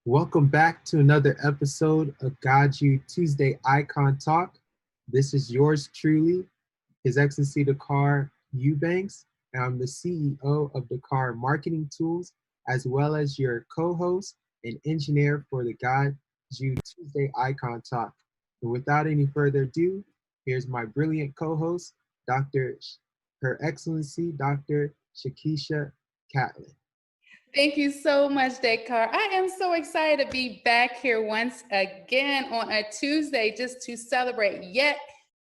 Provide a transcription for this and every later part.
Welcome back to another episode of GODSU Tuesday Icon Talk. This is yours truly, His Excellency Dakar Eubanks, and I'm the CEO of Dakar Marketing Tools, as well as your co-host and engineer for the GODSU Tuesday Icon Talk. And without any further ado, here's my brilliant co-host, Her Excellency Dr. Chekesha Catlin. Thank you so much, Dakar. I am so excited to be back here once again on a Tuesday just to celebrate yet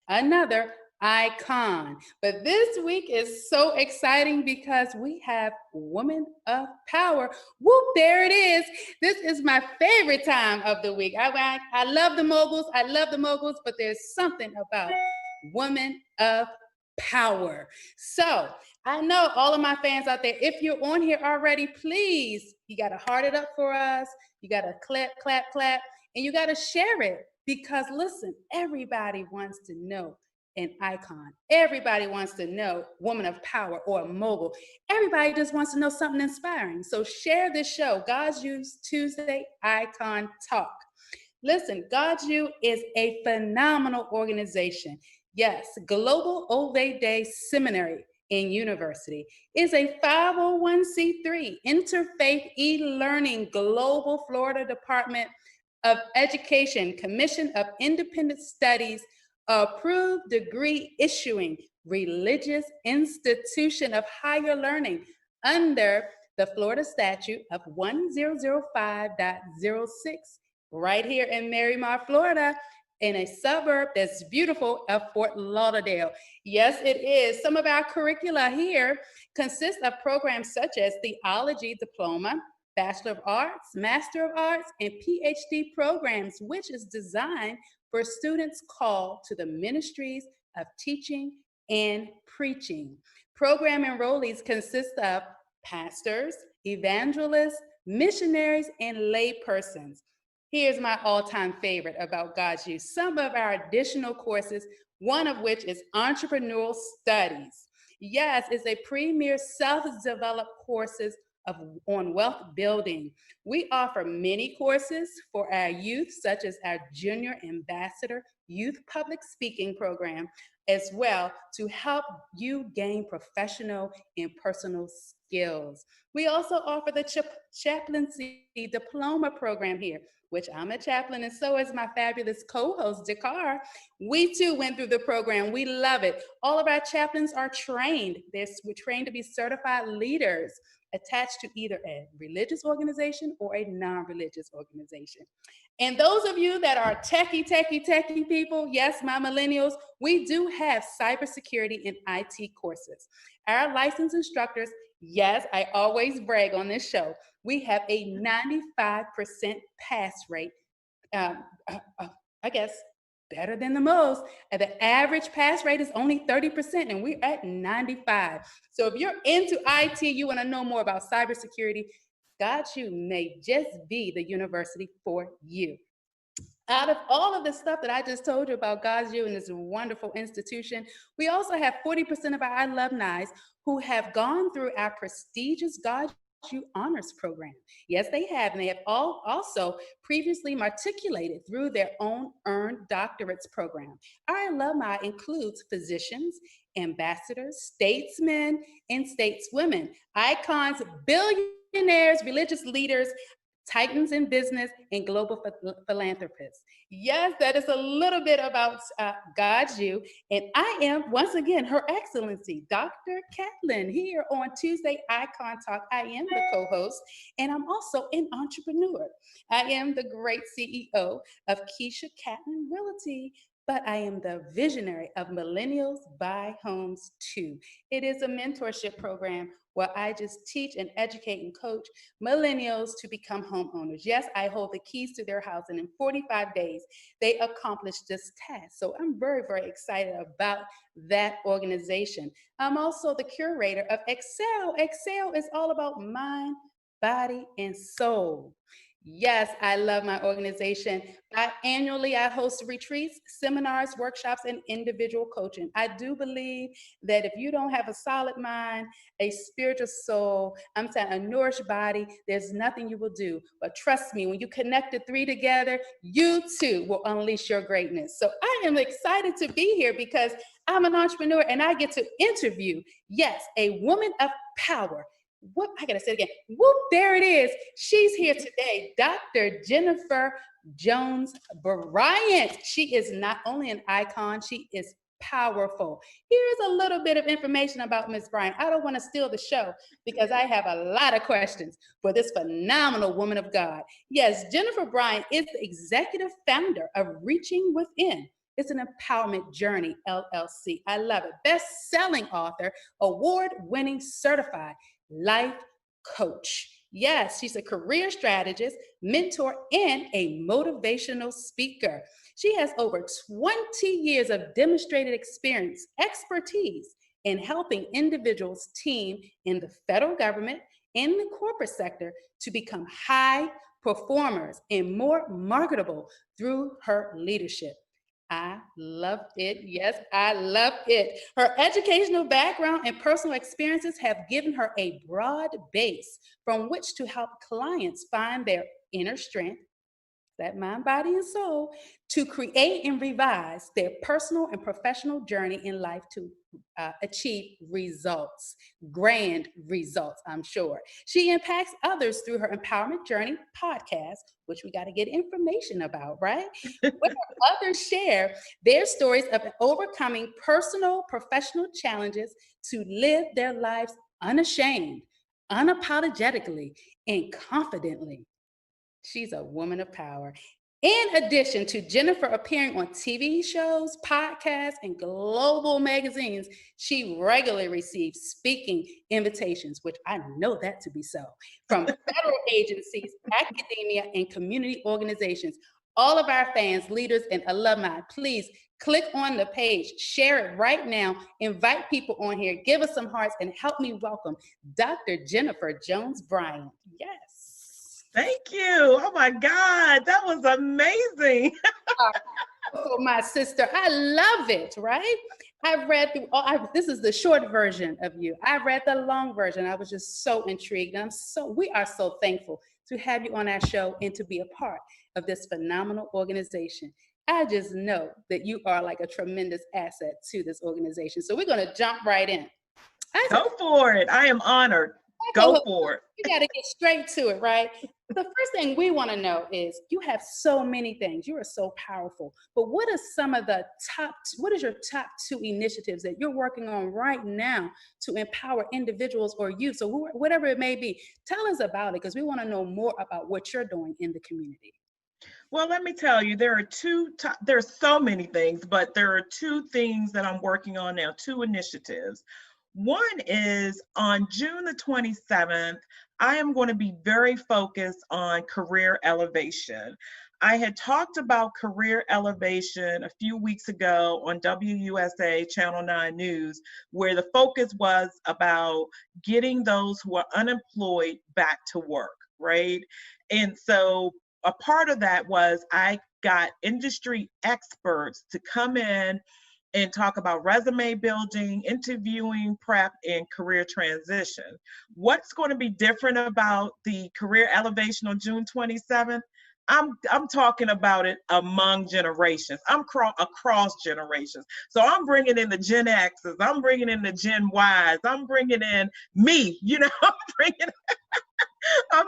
another icon. But this week is so exciting because we have Women of Power. Whoop, there it is. This is my favorite time of the week. I love the moguls. I love the moguls, but there's something about Women of Power. So I know all of my fans out there, if you're on here already, please, you got to heart it up for us. You got to clap, clap, clap, and you got to share it because listen, everybody wants to know an icon. Everybody wants to know woman of power or a mogul. Everybody just wants to know something inspiring. So share this show, GODSU Tuesday Icon Talk. Listen, GODSU is a phenomenal organization. Yes, Global Ove Day Seminary and University is a 501c3 interfaith e-learning global Florida Department of Education, Commission of Independent Studies, approved degree issuing religious institution of higher learning under the Florida statute of 1005.06 right here in Miramar, Florida, in a suburb that's beautiful of Fort Lauderdale. Yes, it is. Some of our curricula here consist of programs such as theology diploma, Bachelor of Arts, Master of Arts, and PhD programs, which is designed for students called to the ministries of teaching and preaching. Program enrollees consist of pastors, evangelists, missionaries, and laypersons. Here's my all-time favorite about GODSU, some of our additional courses, one of which is Entrepreneurial Studies. Yes, it's a premier self-developed courses on wealth building. We offer many courses for our youth, such as our Junior Ambassador Youth Public Speaking Program, as well to help you gain professional and personal skills. We also offer the chaplaincy diploma program here, which I'm a chaplain and so is my fabulous co-host, Dakar. We too went through the program. We love it. All of our chaplains are trained. We're trained to be certified leaders attached to either a religious organization or a non-religious organization. And those of you that are techie people, yes, my millennials, we do have cybersecurity and IT courses. Our licensed instructors, yes, I always brag on this show, we have a 95% pass rate. I guess better than the most. And the average pass rate is only 30%, and we're at 95. So if you're into IT, you want to know more about cybersecurity, GODSU may just be the university for you. Out of all of the stuff that I just told you about GODSU and this wonderful institution, we also have 40% of our alumni who have gone through our prestigious GODSU honors program. Yes, they have, and they have all also previously matriculated through their own earned doctorates program. Our alumni includes physicians, ambassadors, statesmen, and stateswomen, icons, billionaires, religious leaders, titans in business, and global philanthropists. Yes, that is a little bit about GODSU. And I am, once again, Her Excellency, Dr. Catlin, here on Tuesday Icon Talk. I am the co-host, and I'm also an entrepreneur. I am the great CEO of Kesha Catlin Realty, but I am the visionary of Millennials Buy Homes Too. It is a mentorship program where I just teach and educate and coach millennials to become homeowners. Yes, I hold the keys to their house, and in 45 days, they accomplish this task. So I'm very, very excited about that organization. I'm also the curator of Excel. Excel is all about mind, body, and soul. Yes, I love my organization. Annually, I host retreats, seminars, workshops, and individual coaching. I do believe that if you don't have a solid mind, a spiritual soul, I'm saying a nourished body, there's nothing you will do. But trust me, when you connect the three together, you too will unleash your greatness. So I am excited to be here because I'm an entrepreneur and I get to interview, yes, a woman of power. Whoop, I gotta say it again. Whoop, there it is. She's here today, Dr. Jennifer Jones Bryant. She is not only an icon, she is powerful. Here's a little bit of information about Ms. Bryant. I don't want to steal the show because I have a lot of questions for this phenomenal woman of God. Yes, Jennifer Bryant is the executive founder of Reaching Within. It's an empowerment journey, LLC. I love it. Best-selling author, award-winning certified life coach. Yes, she's a career strategist, mentor, and a motivational speaker. She has over 20 years of demonstrated expertise in helping individuals, team in the federal government and the corporate sector to become high performers and more marketable through her leadership. I love it. Yes, I love it. Her educational background and personal experiences have given her a broad base from which to help clients find their inner strength, that mind, body, and soul, to create and revise their personal and professional journey in life to achieve results, grand results, I'm sure. She impacts others through her Empowerment Journey podcast, which we got to get information about, right? Where others share their stories of overcoming personal, professional challenges to live their lives unashamed, unapologetically, and confidently. She's a woman of power. In addition to Jennifer appearing on TV shows, podcasts, and global magazines, she regularly receives speaking invitations, which I know that to be so, from federal agencies, academia, and community organizations. All of our fans, leaders, and alumni, please click on the page, share it right now, invite people on here, give us some hearts, and help me welcome Dr. Jennifer Jones Bryant. Yes. Thank you. Oh my God, that was amazing. For my sister, I love it, right? I've read through this is the short version of you. I read the long version. I was just so intrigued. And we are so thankful to have you on our show and to be a part of this phenomenal organization. I just know that you are like a tremendous asset to this organization. So we're going to jump right in. Go for it. I am honored. Go for it. You got to get straight to it, right? The first thing we want to know is you have so many things. You are so powerful. But what is your top two initiatives that you're working on right now to empower individuals or youth? So whatever it may be, tell us about it because we want to know more about what you're doing in the community. Well, let me tell you, there's so many things, but there are two things that I'm working on now, two initiatives. One is on June the 27th, I am going to be very focused on career elevation. I had talked about career elevation a few weeks ago on WUSA Channel 9 News, where the focus was about getting those who are unemployed back to work, right? And so a part of that was I got industry experts to come in and talk about resume building, interviewing prep, and career transition. What's going to be different about the career elevation on June 27th? I'm talking about it among generations. I'm across generations. So I'm bringing in the Gen X's, I'm bringing in the Gen Y's, I'm bringing in me, I'm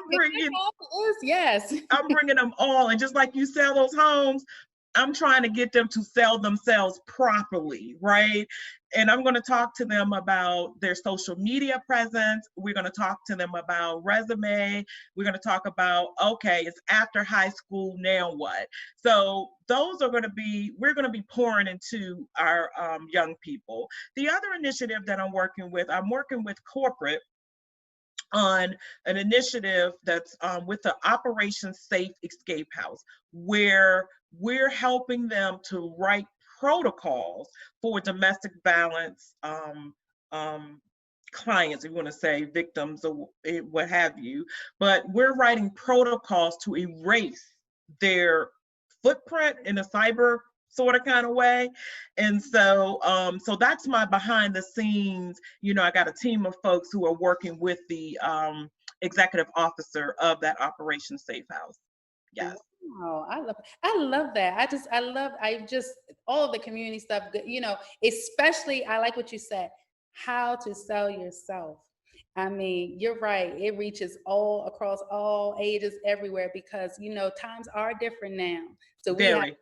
bringing them all. And just like you sell those homes, I'm trying to get them to sell themselves properly, right? And I'm going to talk to them about their social media presence. We're going to talk to them about resume. We're going to talk about, okay, it's after high school, now what? So those are going to be, we're going to be pouring into our young people. The other initiative that I'm working with corporate on an initiative that's with the Operation Safe Escape House, where we're helping them to write protocols for domestic violence clients, if you want to say victims or what have you, but we're writing protocols to erase their footprint in a cyber sort of kind of way. And so so that's my behind the scenes. I got a team of folks who are working with the executive officer of that Operation Safe House. Yes. Oh, I love that. I just all of the community stuff, especially I like what you said, how to sell yourself. I mean, you're right. It reaches all across all ages everywhere because, times are different now. So Very.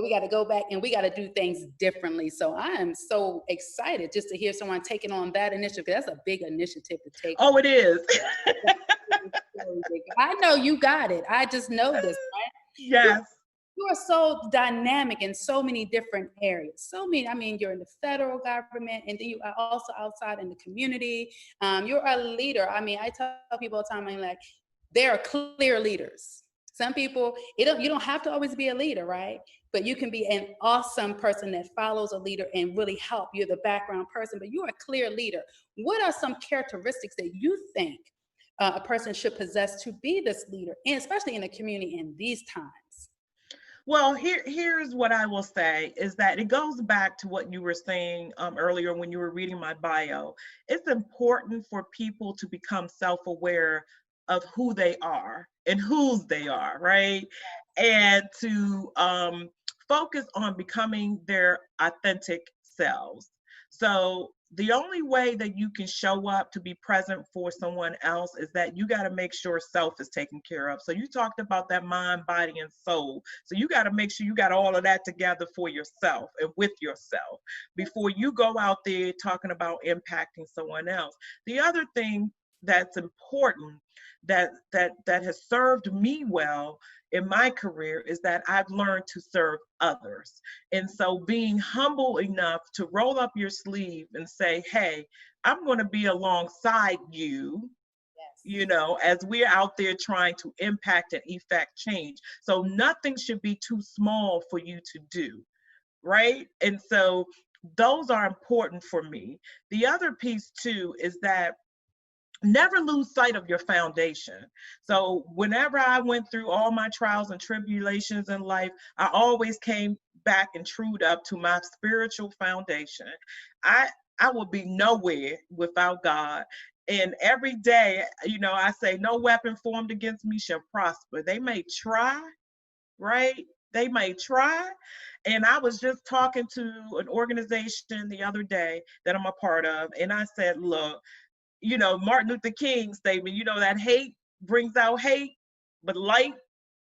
we got to go back and we got to do things differently. So I am so excited just to hear someone taking on that initiative. That's a big initiative to take. Oh, it is. I know you got it. I just know this, right? Yes. You are so dynamic in so many different areas. You're in the federal government, and then you are also outside in the community. You're a leader. I tell people all the time, I'm like, there are clear leaders. Some people, you don't have to always be a leader, right? But you can be an awesome person that follows a leader and really help. You're the background person, but you're a clear leader. What are some characteristics that you think a person should possess to be this leader, and especially in the community in these times? Well, here's what I will say is that it goes back to what you were saying earlier when you were reading my bio. It's important for people to become self-aware of who they are and whose they are, right? And to focus on becoming their authentic selves. So the only way that you can show up to be present for someone else is that you got to make sure self is taken care of. So you talked about that mind, body, and soul. So you got to make sure you got all of that together for yourself and with yourself before you go out there talking about impacting someone else. The other thing that's important that has served me well in my career is that I've learned to serve others. And so being humble enough to roll up your sleeve and say, hey, I'm going to be alongside you, as we're out there trying to impact and effect change. So nothing should be too small for you to do, right? And so those are important for me. The other piece too is that never lose sight of your foundation. So whenever I went through all my trials and tribulations in life, I always came back and trued up to my spiritual foundation. I will be nowhere without God. And every day, I say, no weapon formed against me shall prosper. They may try, right? They may try. And I was just talking to an organization the other day that I'm a part of. And I said, look, Martin Luther King statement, that hate brings out hate, but light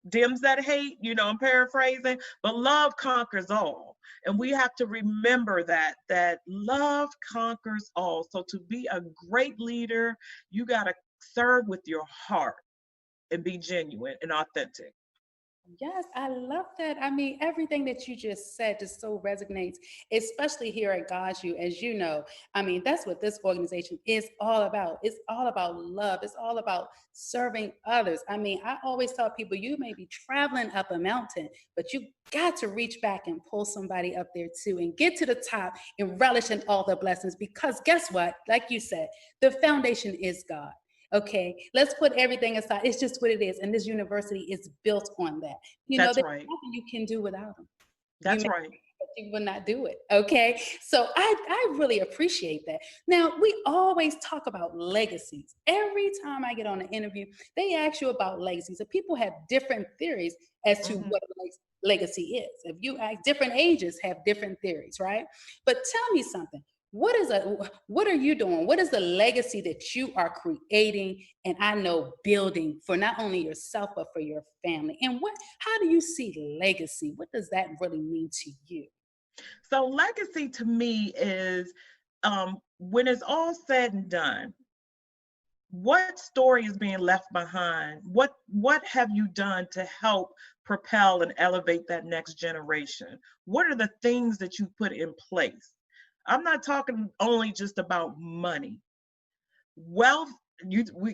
dims that hate, I'm paraphrasing, but love conquers all. And we have to remember that love conquers all. So to be a great leader, you got to serve with your heart and be genuine and authentic. Yes, I love that. Everything that you just said just so resonates, especially here at GODSU, as you know. That's what this organization is all about. It's all about love. It's all about serving others. I always tell people, you may be traveling up a mountain, but you got to reach back and pull somebody up there too and get to the top and relish in all the blessings, because guess what? Like you said, the foundation is God. Okay, let's put everything aside. It's just what it is. And this university is built on that. That's there's right. nothing you can do without them. That's right. You will not do it. Okay. So I really appreciate that. Now, we always talk about legacies. Every time I get on an interview, they ask you about legacies. So people have different theories as to what a legacy is. If you ask, different ages have different theories, right? But tell me something. What are you doing? What is the legacy that you are creating and I know building for not only yourself, but for your family? And how do you see legacy? What does that really mean to you? So legacy to me is when it's all said and done, what story is being left behind? What have you done to help propel and elevate that next generation? What are the things that you put in place? I'm not talking only just about money. Wealth,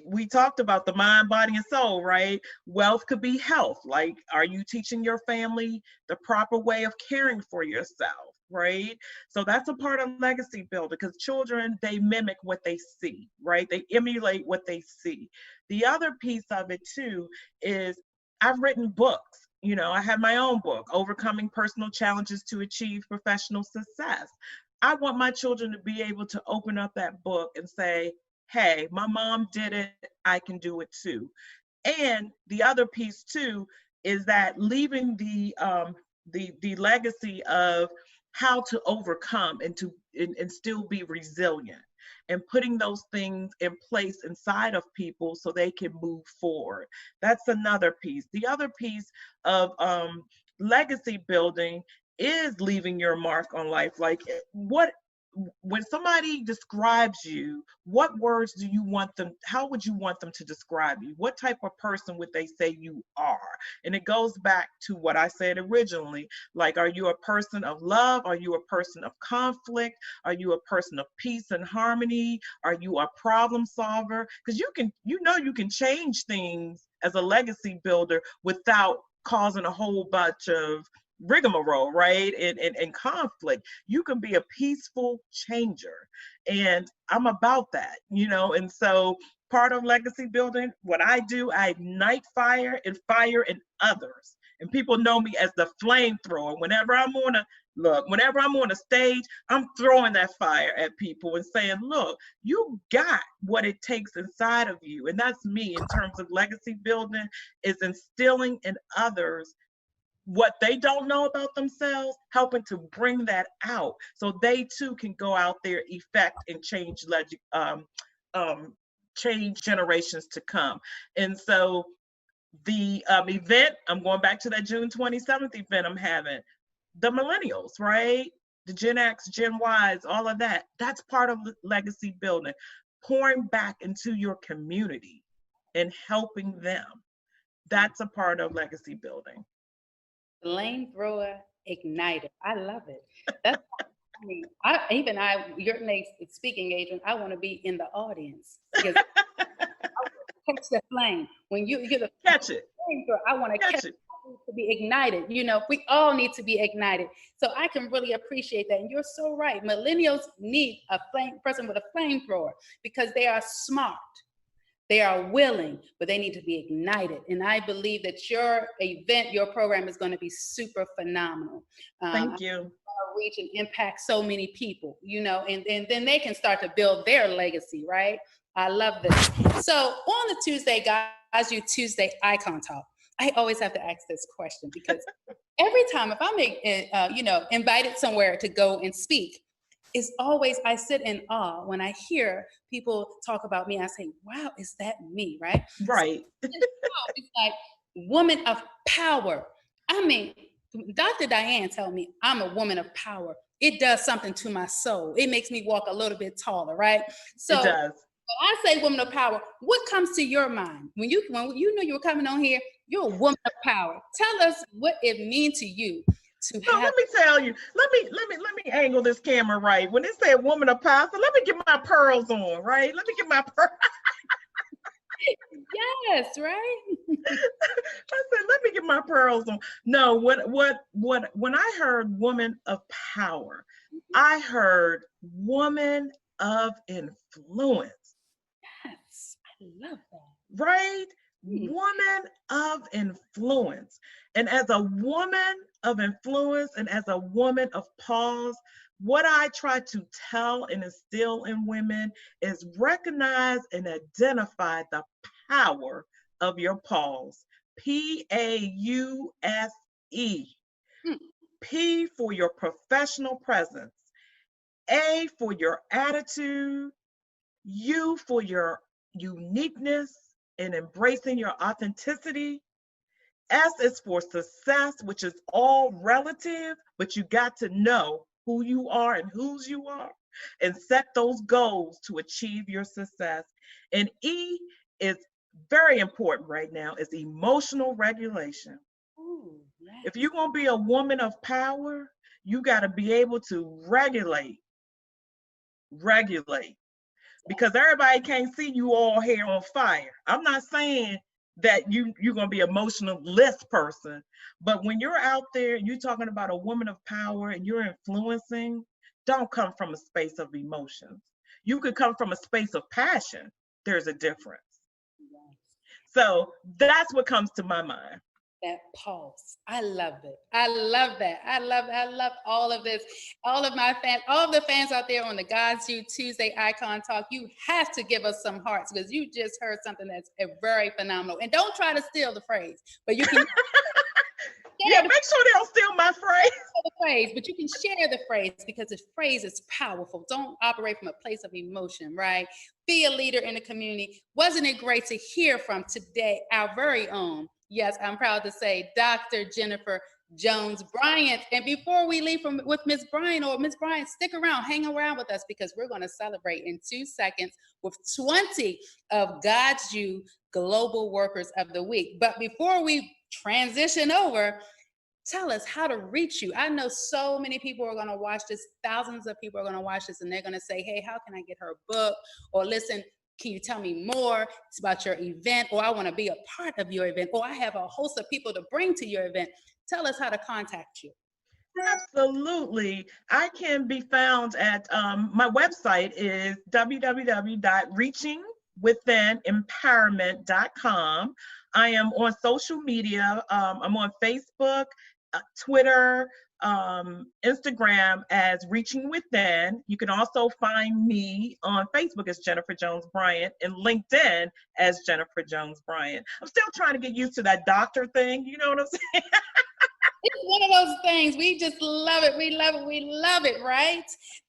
we talked about the mind, body, and soul, right? Wealth could be health. Like, are you teaching your family the proper way of caring for yourself? right? So that's a part of legacy building, because children, they mimic what they see, right? They emulate what they see. The other piece of it too is I've written books. You know, I have my own book, Overcoming Personal Challenges to Achieve Professional Success. I want my children to be able to open up that book and say, hey, my mom did it, I can do it too. And the other piece too is that leaving the legacy of how to overcome and and still be resilient, and putting those things in place inside of people so they can move forward. That's another piece. The other piece of legacy building is leaving your mark on life. Like, what, when somebody describes you, what words do you want them, how would you want them to describe you? What type of person would they say you are? And it goes back to what I said originally, like, are you a person of love? Are you a person of conflict? Are you a person of peace and harmony? Are you a problem solver? Because you can change things as a legacy builder without causing a whole bunch of rigmarole, right? And conflict. You can be a peaceful changer. And I'm about that, and so part of legacy building, what I do, I ignite fire and fire in others. And people know me as the flamethrower. Whenever I'm on a stage, I'm throwing that fire at people and saying, look, you got what it takes inside of you. And that's me in terms of legacy building, is instilling in others what they don't know about themselves, helping to bring that out so they too can go out there, effect, and change generations to come. And so the event, I'm going back to that June 27th event I'm having, the millennials, right? The Gen X, Gen Ys, all of that. That's part of legacy building, pouring back into your community and helping them. That's a part of legacy building. Flamethrower igniter. I love it. That's your next speaking agent, I want to be in the audience because I want to catch the flame. When you get a catch it, flamethrower, I want to catch it to be ignited. We all need to be ignited. So I can really appreciate that. And you're so right. Millennials need a person with a flamethrower because they are smart. They are willing, but they need to be ignited. And I believe that your event, your program is going to be super phenomenal. Thank you. Reach and impact so many people, and then they can start to build their legacy, right? I love this. So on the Tuesday, GODSU Tuesday Icon Talk, I always have to ask this question because every time if I'm invited somewhere to go and speak, it's always, I sit in awe when I hear people talk about me. I say, wow, is that me, right? Right. So, it's like woman of power. I mean, Dr. Diane told me I'm a woman of power. It does something to my soul. It makes me walk a little bit taller, right? So it does. When I say woman of power, what comes to your mind? When you know you were coming on here, you're a woman of power. Tell us what it means to you. So let me tell you, let me angle this camera right. When it said woman of power, so let me get my pearls on, right? Let me get my pearls. Yes, right. I said, let me get my pearls on. No, when I heard woman of power, I heard woman of influence. Yes, I love that. Right? Woman of influence. And as a woman of influence and as a woman of pause, what I try to tell and instill in women is recognize and identify the power of your pause. P-A-U-S-E. P for your professional presence. A for your attitude. U for your uniqueness and embracing your authenticity. S is for success, which is all relative, but you got to know who you are and whose you are and set those goals to achieve your success. And E is very important right now, is emotional regulation. Ooh, yes. If you're going to be a woman of power, you got to be able to regulate. Because everybody can't see you all here on fire. I'm not saying that you're going to be emotionless person. But when you're out there and you're talking about a woman of power and you're influencing, don't come from a space of emotions. You could come from a space of passion. There's a difference. So that's what comes to my mind. That pulse. I love it. I love that. I love all of this. All of my fans, all of the fans out there on the GODSU Tuesday Icon Talk, you have to give us some hearts because you just heard something that's very phenomenal. And don't try to steal the phrase, but you can yeah, make sure they don't steal my phrase. But you can share the phrase because the phrase is powerful. Don't operate from a place of emotion, right? Be a leader in the community. Wasn't it great to hear from today our very own, yes, I'm proud to say, Dr. Jennifer Jones Bryant. And before we leave with Ms. Bryant, stick around, hang around with us because we're going to celebrate in 2 seconds with 20 of GODSU Global Workers of the Week. But before we transition over, tell us how to reach you. I know so many people are going to watch this. Thousands of people are going to watch this and they're going to say, hey, how can I get her book? Or listen, can you tell me more about your event? Or I want to be a part of your event. Or I have a host of people to bring to your event. Tell us how to contact you. Absolutely. I can be found at my website is www.reachingwithinempowerment.com. I am on social media. I'm on Facebook, Twitter, Instagram as Reaching Within. You can also find me on Facebook as Jennifer Jones Bryant and LinkedIn as Jennifer Jones Bryant. I'm still trying to get used to that doctor thing. You know what I'm saying? It's one of those things. We just love it. We love it. We love it, right?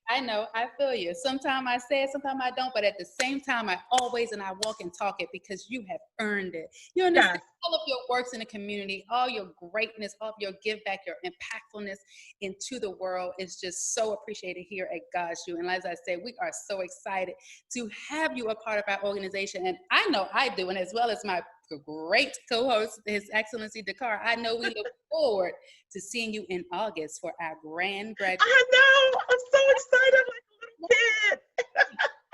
I know. I feel you. Sometimes I say it, sometimes I don't. But at the same time, I always and I walk and talk it because you have earned it. You understand all of your works in the community, all your greatness, all of your give back, your impactfulness into the world is just so appreciated here at GODSU. And as I said, we are so excited to have you a part of our organization. And I know I do, and as well as my great co-host, His Excellency Dakar. I know we look forward to seeing you in August for our grand graduation. I know. I'm so excited like a little kid.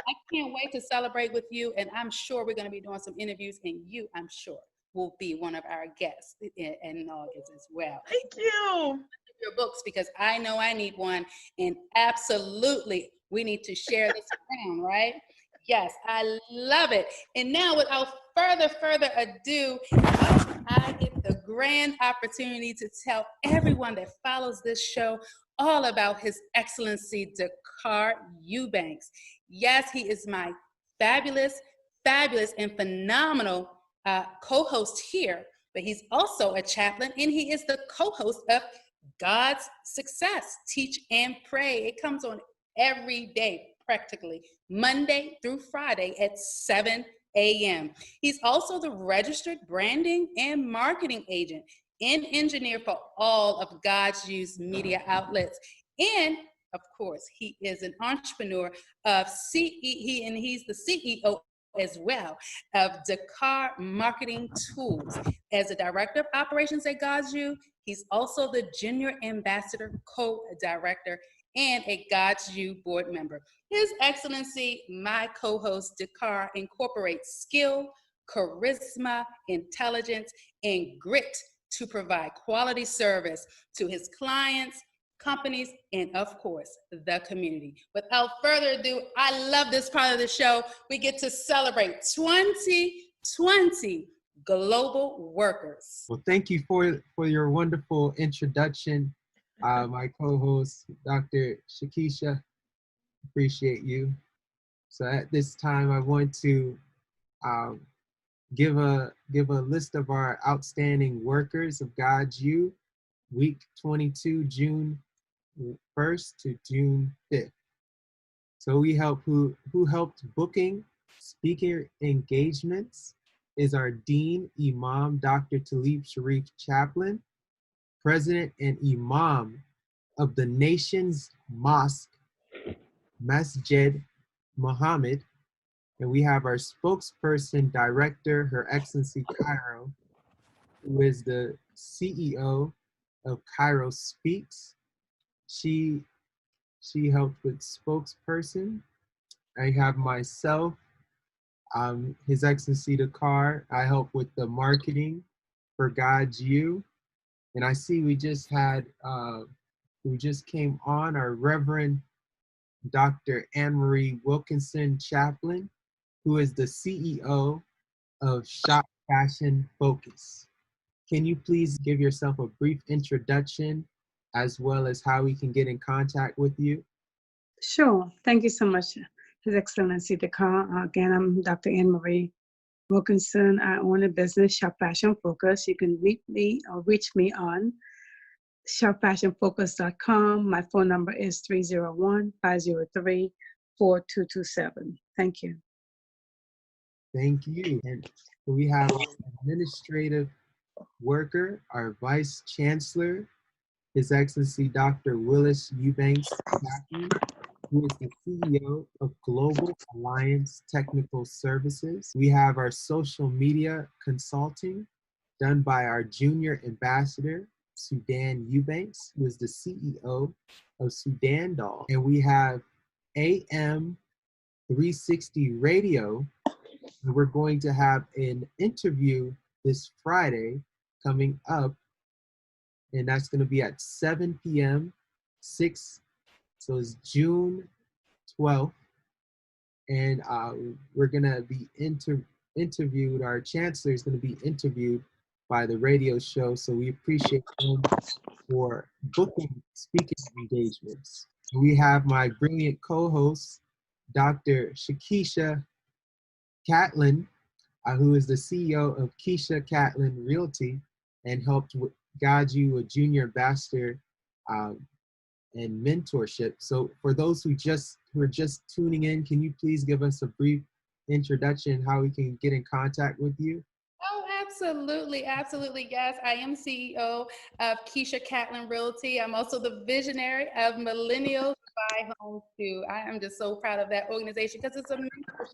I can't wait to celebrate with you, and I'm sure we're going to be doing some interviews, and you, I'm sure, will be one of our guests in August as well. Thank you. Your books, because I know I need one, and absolutely we need to share this around, right? Yes, I love it. And now without further ado, I get the grand opportunity to tell everyone that follows this show all about His Excellency Dakar Eubanks. Yes, he is my fabulous and phenomenal co-host here, but he's also a chaplain and he is the co-host of God's Success, Teach and Pray. It comes on every day, practically Monday through Friday at 7 a.m. He's also the registered branding and marketing agent and engineer for all of GODSU's media outlets. And of course, he is an entrepreneur of he's the CEO as well of Dakar Marketing Tools. As a director of operations at GODSU, he's also the junior ambassador, co-director, and a GODSU board member. His Excellency, my co-host, Dakar, incorporates skill, charisma, intelligence, and grit to provide quality service to his clients, companies, and of course, the community. Without further ado, I love this part of the show. We get to celebrate 2020 global workers. Well, thank you for your wonderful introduction. My co-host, Dr. Chekesha, appreciate you. So at this time, I want to give a list of our outstanding workers of GODSU, week 22, June 1st to June 5th. So we help who helped booking speaker engagements is our Dean Imam Dr. Talib Sharif Chaplain, President and Imam of the nation's mosque, Masjid Muhammad. And we have our spokesperson director, Her Excellency Cairo, who is the CEO of Cairo Speaks. She helped with spokesperson. I have myself, His Excellency Dakar. I help with the marketing for GODSU. And I see we just came on our Reverend Dr. Anne-Marie Wilkinson Chaplin, who is the CEO of Shop Fashion Focus. Can you please give yourself a brief introduction as well as how we can get in contact with you? Sure. Thank you so much, His Excellency Dakar. Again, I'm Dr. Anne-Marie Wilkinson. I own a business, Shop Fashion Focus. You can reach me on shopfashionfocus.com. My phone number is 301-503-4227. Thank you. Thank you. And we have our administrative worker, our Vice Chancellor, His Excellency Dr. Willis Eubanks Catlin, who is the CEO of Global Alliance Technical Services. We have our social media consulting done by our junior ambassador, Sudan Eubanks, who is the CEO of Sudan Doll. And we have AM 360 Radio, and we're going to have an interview this Friday coming up, and that's going to be at 7 p.m. So it's June 12th, and we're going to be interviewed. Our chancellor is going to be interviewed by the radio show, so we appreciate him for booking speaking engagements. We have my brilliant co-host, Dr. Chekesha Catlin, who is the CEO of Kesha Catlin Realty and helped with GODSU, a junior ambassador and mentorship. So for those who are just tuning in, can you please give us a brief introduction how we can get in contact with you? Oh, absolutely. Absolutely. Yes, I am CEO of Kesha Catlin Realty. I'm also the visionary of Millennials Buy Home Too. I am just so proud of that organization because it's a mentorship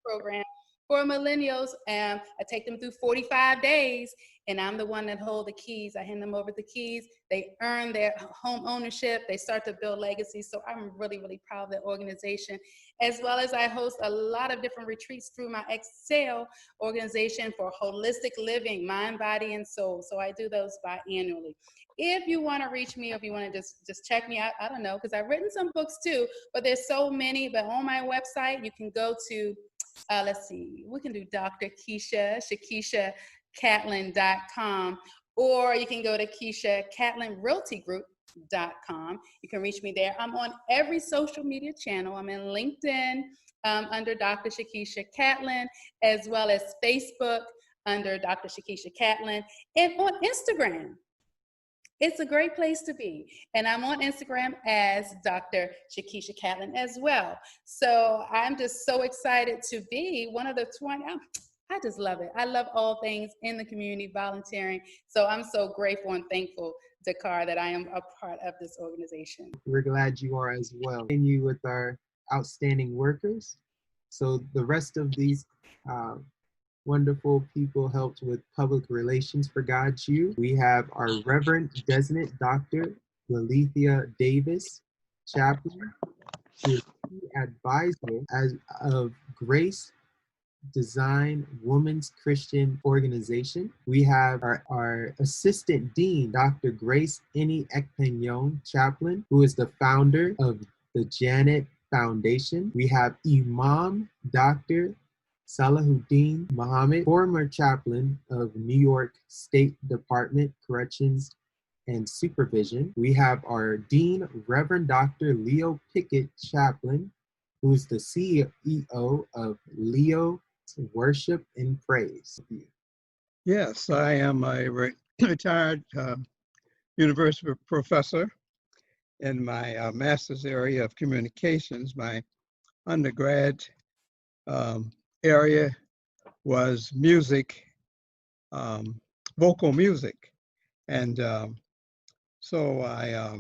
program for millennials. I take them through 45 days, and I'm the one that hold the keys. I hand them over the keys. They earn their home ownership. They start to build legacies. So I'm really, really proud of that organization, as well as I host a lot of different retreats through my Excel organization for holistic living, mind, body, and soul. So I do those biannually. If you want to reach me, or if you want to just check me out, I don't know, because I've written some books too, but there's so many. But on my website, you can go to let's see, we can do Dr. Kesha, ChekeshaCatlin.com, or you can go to KeshaCatlinRealtyGroup.com. You can reach me there. I'm on every social media channel. I'm in LinkedIn under Dr. Chekesha Catlin, as well as Facebook under Dr. Chekesha Catlin, and on Instagram. It's a great place to be. And I'm on Instagram as Dr. Chekesha Catlin as well. So I'm just so excited to be one of the 20. I just love it. I love all things in the community, volunteering. So I'm so grateful and thankful, Dakar, that I am a part of this organization. We're glad you are as well. Continue with our outstanding workers. So the rest of these wonderful people helped with public relations for GODSU. We have our Reverend Designate Dr. Lilithia Davis Chaplain, who is key advisor of Grace Design Women's Christian Organization. We have our Assistant Dean, Dr. Grace Ini Ekpenyong Chaplain, who is the founder of the Janet Foundation. We have Imam Dr. Salahuddin Muhammad, former chaplain of New York State Department Corrections and Supervision. We have our Dean, Reverend Dr. Leo Pickett Chaplain, who's the CEO of Leo Worship and Praise. Yes, I am a retired university professor in my master's area of communications. My undergrad area was music, vocal music. And so I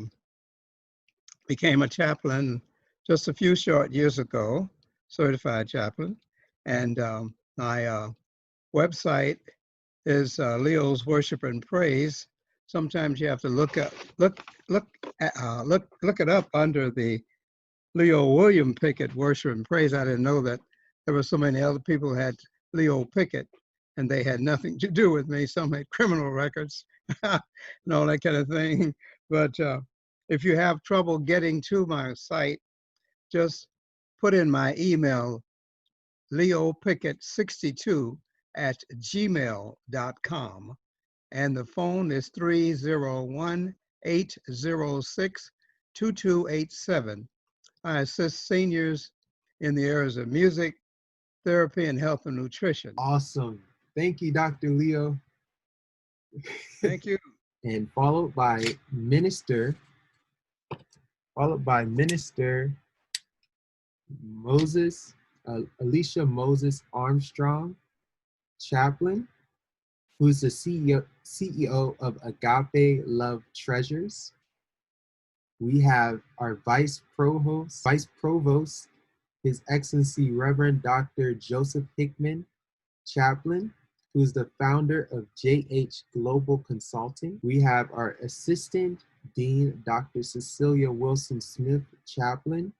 became a chaplain just a few short years ago, certified chaplain. And my website is Leo's Worship and Praise. Sometimes you have to look it up under the Leo William Pickett Worship and Praise. I didn't know that there were so many other people who had Leo Pickett, and they had nothing to do with me. Some had criminal records and all that kind of thing. But if you have trouble getting to my site, just put in my email, leopickett62@gmail.com. And the phone is 301-806-2287. I assist seniors in the areas of music, therapy, and health and nutrition. Awesome. Thank you, Dr. Leo. Thank you. And followed by Minister Moses, Alicia Moses Armstrong, Chaplain, who's the CEO of Agape Love Treasures. We have our Vice Provost, His Excellency Reverend Dr. Joseph Hickman, Chaplain, who's the founder of JH Global Consulting. We have our Assistant Dean, Dr. Cecilia Wilson Smith, Chaplain,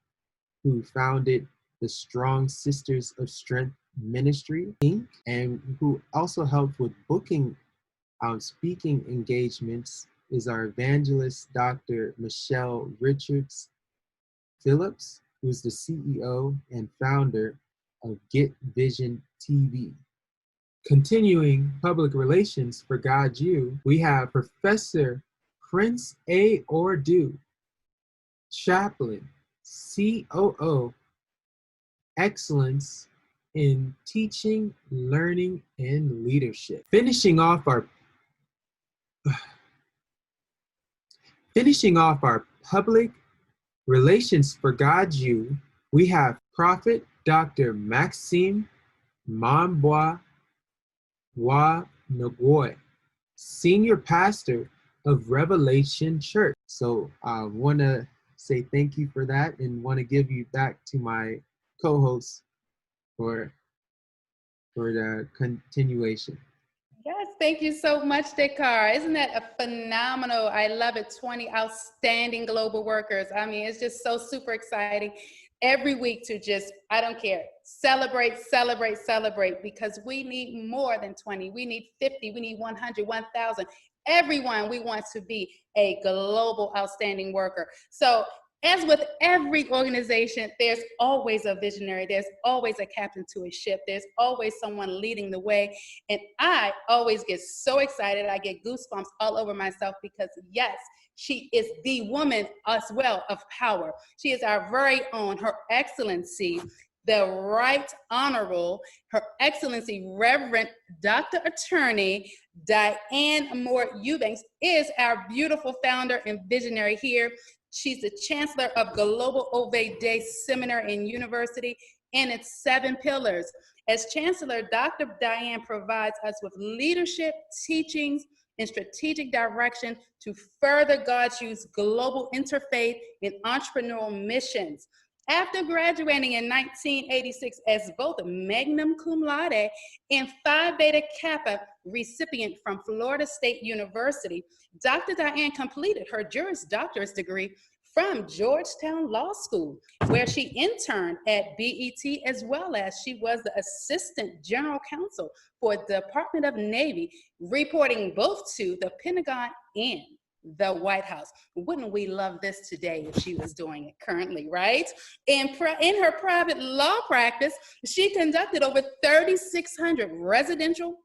who founded the Strong Sisters of Strength Ministry, Inc., and who also helped with booking speaking engagements, is our evangelist, Dr. Michelle Richards Phillips, who's the CEO and founder of Get Vision TV. Continuing public relations for GODSU, we have Professor Prince A. Ordu, Chaplain, COO, Excellence in Teaching, Learning, and Leadership. Finishing off our public relations for GODSU, we have Prophet Dr. Maxime Mamboa Nogoy, Senior Pastor of Revelation Church. So I want to say thank you for that and want to give you back to my co-host for the continuation. Yes, thank you so much, Dakar. Isn't that a phenomenal, I love it, 20 outstanding global workers. I mean, it's just so super exciting every week to just, I don't care, celebrate, because we need more than 20. We need 50, we need 100, 1,000. Everyone, we want to be a global outstanding worker. So as with every organization, there's always a visionary. There's always a captain to a ship. There's always someone leading the way. And I always get so excited. I get goosebumps all over myself because yes, she is the woman as well of power. She is our very own, Her Excellency, the Right Honorable, Her Excellency, Reverend Dr. Attorney Diane Moore Eubanks is our beautiful founder and visionary here. She's the Chancellor of Global Ove Day Seminary and University and its 7 pillars. As Chancellor, Dr. Diane provides us with leadership, teachings, and strategic direction to further GODSU's global interfaith and entrepreneurial missions. After graduating in 1986 as both magna cum laude and Phi Beta Kappa recipient from Florida State University, Dr. Diane completed her Juris Doctor's degree from Georgetown Law School, where she interned at BET, as well as she was the Assistant General Counsel for the Department of Navy, reporting both to the Pentagon and the White House. Wouldn't we love this today if she was doing it currently, right? In her private law practice, she conducted over 3,600 residential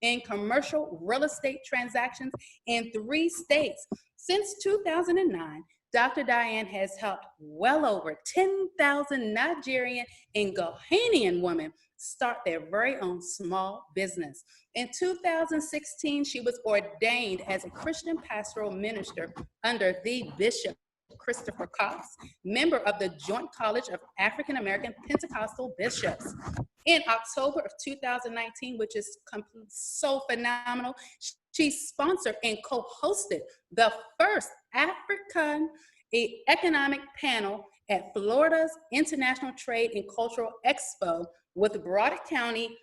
and commercial real estate transactions in 3 states. Since 2009, Dr. Diane has helped well over 10,000 Nigerian and Ghanaian women start their very own small business. In 2016, she was ordained as a Christian pastoral minister under the Bishop Christopher Cox, member of the Joint College of African American Pentecostal Bishops. In October of 2019, which is so phenomenal, she sponsored and co-hosted the first African economic panel at Florida's International Trade and Cultural Expo with Braddock County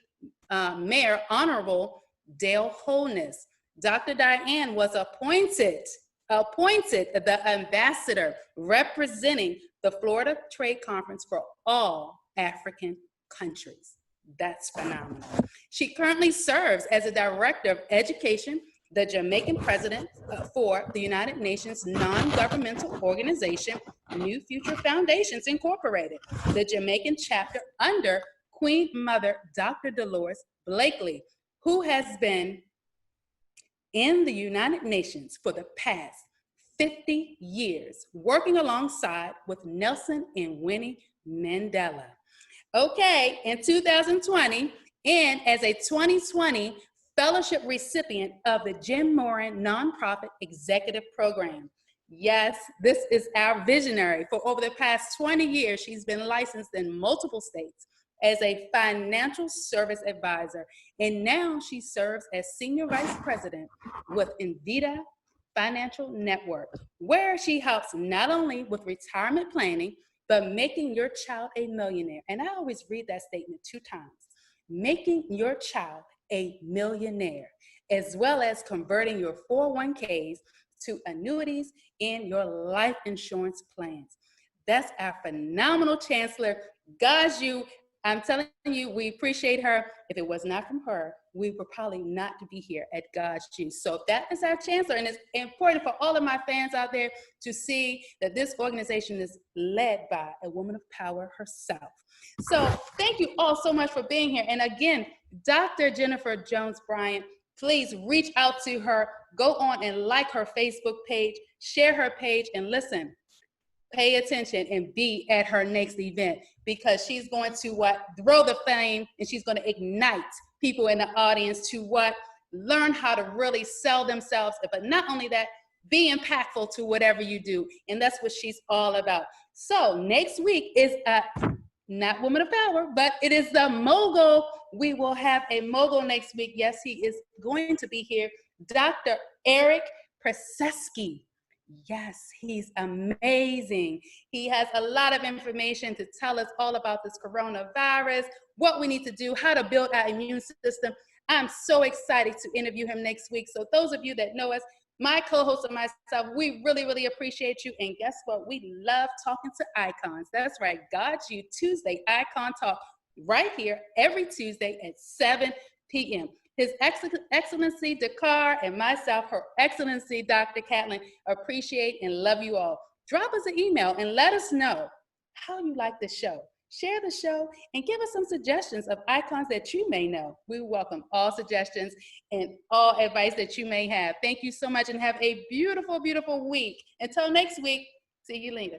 Mayor Honorable Dale Holness. Dr. Diane was appointed the ambassador representing the Florida Trade Conference for all African countries. That's phenomenal. She currently serves as a director of education, the Jamaican president for the United Nations non-governmental organization, New Future Foundations Incorporated, the Jamaican chapter under Queen Mother Dr. Dolores Blakely, who has been in the United Nations for the past 50 years, working alongside with Nelson and Winnie Mandela. Okay, in 2020, and as a 2020 fellowship recipient of the Jim Moran Nonprofit Executive Program. Yes, this is our visionary. For over the past 20 years, she's been licensed in multiple states as a financial service advisor, and now she serves as Senior Vice President with Invita Financial Network, where she helps not only with retirement planning, but making your child a millionaire. And I always read that statement 2 times. Making your child a millionaire, as well as converting your 401ks to annuities and your life insurance plans. That's our phenomenal Chancellor, GODSU. I'm telling you, we appreciate her. If it was not from her, we would probably not be here at GODSU. So that is our Chancellor, and it's important for all of my fans out there to see that this organization is led by a woman of power herself. So thank you all so much for being here. And again, Dr. Jennifer Jones Bryant, please reach out to her, go on and like her Facebook page, share her page, and listen. Pay attention and be at her next event, because she's going to throw the flame, and she's going to ignite people in the audience to learn how to really sell themselves, but not only that, be impactful to whatever you do. And that's what she's all about. So next week is not Woman of Power, but it is the mogul. We will have a mogul next week. Yes, he is going to be here, Dr. Eric Prasesky. Yes, he's amazing. He has a lot of information to tell us all about this coronavirus, what we need to do, how to build our immune system. I'm so excited to interview him next week. So those of you that know us, my co-host and myself, we really, really appreciate you. And guess what? We love talking to icons. That's right, GODSU Tuesday Icon Talk, right here every Tuesday at 7 p.m. His Excellency Dakar and myself, Her Excellency Dr. Catlin, appreciate and love you all. Drop us an email and let us know how you like the show. Share the show and give us some suggestions of icons that you may know. We welcome all suggestions and all advice that you may have. Thank you so much and have a beautiful, beautiful week. Until next week, see you later.